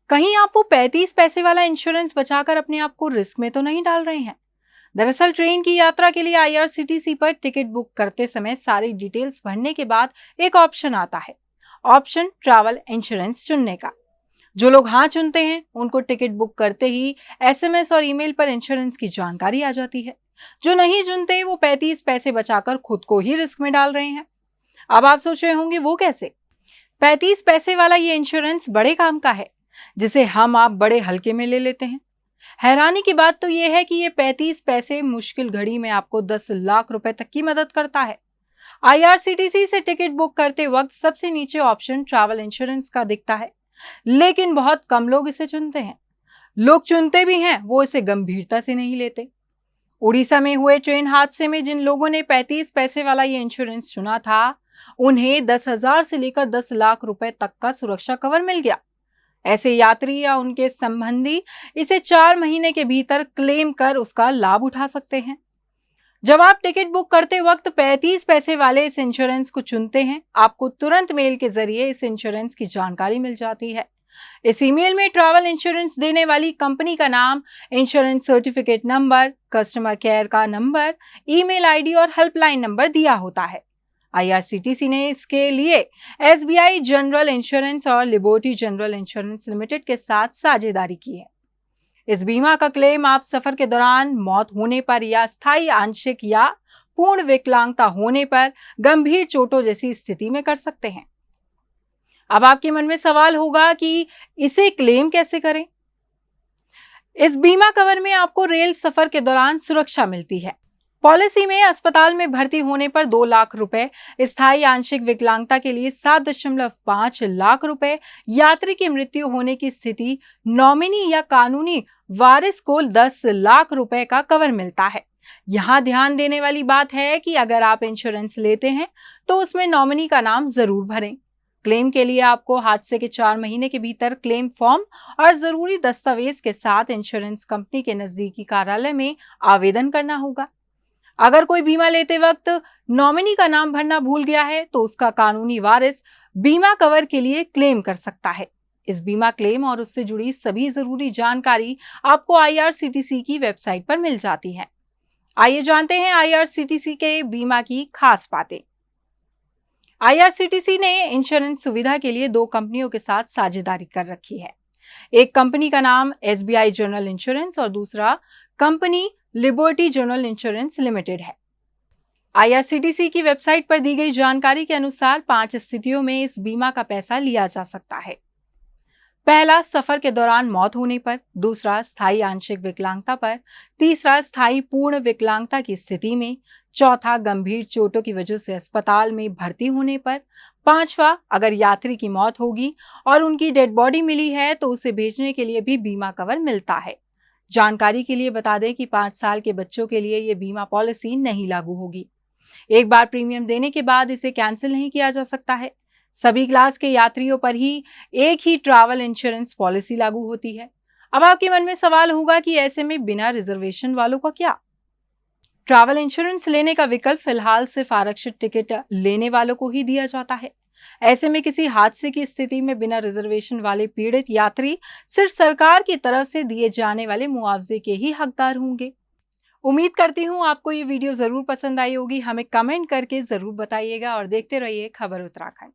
कहीं आप वो 35 पैसे वाला इंश्योरेंस बचाकर अपने आप को रिस्क में तो नहीं डाल रहे हैं? दरअसल ट्रेन की यात्रा के लिए आईआरसीटीसी पर टिकट बुक करते समय सारी डिटेल्स भरने के बाद एक ऑप्शन आता है, ऑप्शन ट्रैवल इंश्योरेंस चुनने का। जो लोग हाँ चुनते हैं उनको टिकट बुक करते ही एसएमएस और ईमेल पर इंश्योरेंस की जानकारी आ जाती है। जो नहीं चुनते वो 35 पैसे बचाकर खुद को ही रिस्क में डाल रहे हैं। अब आप सोच रहे होंगे वो कैसे? 35 पैसे वाला ये इंश्योरेंस बड़े काम का है, जिसे हम आप बड़े हल्के में ले लेते हैं। हैरानी की बात तो यह है कि ये 35 पैसे मुश्किल घड़ी में आपको 10 लाख रुपए तक की मदद करता है। आईआरसीटीसी से टिकट बुक करते वक्त सबसे नीचे ऑप्शन ट्रैवल इंश्योरेंस का दिखता है, लेकिन बहुत कम लोग इसे चुनते हैं। लोग चुनते भी हैं, वो इसे गंभीरता से नहीं लेते। उड़ीसा में हुए ट्रेन हादसे में जिन लोगों ने 35 पैसे वाला ये इंश्योरेंस चुना था, उन्हें 10,000 से लेकर 10 लाख रुपए तक का सुरक्षा कवर मिल गया। ऐसे यात्री या उनके संबंधी इसे 4 महीने के भीतर क्लेम कर उसका लाभ उठा सकते हैं। जब आप टिकट बुक करते वक्त 35 पैसे वाले इस इंश्योरेंस को चुनते हैं, आपको तुरंत मेल के जरिए इस इंश्योरेंस की जानकारी मिल जाती है। इस ईमेल में ट्रैवल इंश्योरेंस देने वाली कंपनी का नाम, insurance certificate number, customer care का नंबर, ईमेल आईडी और हेल्पलाइन नंबर दिया होता है। आईआरसीटीसी ने इसके लिए एसबीआई जनरल इंश्योरेंस और लिबर्टी जनरल इंश्योरेंस लिमिटेड के साथ साझेदारी की है। इस बीमा का क्लेम आप सफर के दौरान मौत होने पर या स्थायी आंशिक या पूर्ण विकलांगता होने पर गंभीर चोटों जैसी स्थिति में कर सकते हैं। अब आपके मन में सवाल होगा कि इसे क्लेम कैसे करें? इस बीमा कवर में आपको रेल सफर के दौरान सुरक्षा मिलती है। पॉलिसी में अस्पताल में भर्ती होने पर 2 लाख रुपए, स्थायी आंशिक विकलांगता के लिए 7.5 लाख रुपए, यात्री की मृत्यु होने की स्थिति नॉमिनी या कानूनी वारिस को 10 लाख रुपए का कवर मिलता है। यहाँ ध्यान देने वाली बात है कि अगर आप इंश्योरेंस लेते हैं तो उसमें नॉमिनी का नाम जरूर भरें। क्लेम के लिए आपको हादसे के 4 महीने के भीतर क्लेम फॉर्म और जरूरी दस्तावेज के साथ इंश्योरेंस कंपनी के नजदीकी कार्यालय में आवेदन करना होगा। अगर कोई बीमा लेते वक्त नॉमिनी का नाम भरना भूल गया है तो उसका कानूनी वारिस बीमा कवर के लिए क्लेम कर सकता है। इस बीमा क्लेम और उससे जुड़ी सभी जरूरी जानकारी आपको आईआरसीटीसी की वेबसाइट पर मिल जाती है। आइए जानते हैं आईआरसीटीसी के बीमा की खास बातें। आईआरसीटीसी ने इंश्योरेंस सुविधा के लिए 2 कंपनियों के साथ साझेदारी कर रखी है। एक कंपनी का नाम एसबीआई जनरल इंश्योरेंस और दूसरा company liberty general insurance limited है। आईआरसीटीसी की वेबसाइट पर दी गई जानकारी के अनुसार 5 स्थितियों में इस बीमा का पैसा लिया जा सकता है। पहला, सफर के दौरान मौत होने पर। दूसरा, स्थायी आंशिक विकलांगता पर। तीसरा, स्थायी पूर्ण विकलांगता की स्थिति में। चौथा, गंभीर चोटों की वजह से अस्पताल में भर्ती होने पर। पांचवा, अगर यात्री की मौत होगी और उनकी डेड बॉडी मिली है तो उसे भेजने के लिए भी बीमा कवर मिलता है। जानकारी के लिए बता दें कि 5 साल के बच्चों के लिए ये बीमा पॉलिसी नहीं लागू होगी। एक बार प्रीमियम देने के बाद इसे कैंसिल नहीं किया जा सकता है। सभी क्लास के यात्रियों पर ही एक ही ट्रैवल इंश्योरेंस पॉलिसी लागू होती है। अब आपके मन में सवाल होगा कि ऐसे में बिना रिजर्वेशन वालों का क्या? ट्रैवल इंश्योरेंस लेने का विकल्प फिलहाल सिर्फ आरक्षित टिकट लेने वालों को ही दिया जाता है। ऐसे में किसी हादसे की स्थिति में बिना रिजर्वेशन वाले पीड़ित यात्री सिर्फ सरकार की तरफ से दिए जाने वाले मुआवजे के ही हकदार होंगे। उम्मीद करती हूँ आपको ये वीडियो जरूर पसंद आई होगी। हमें कमेंट करके जरूर बताइएगा और देखते रहिए खबर उत्तराखंड।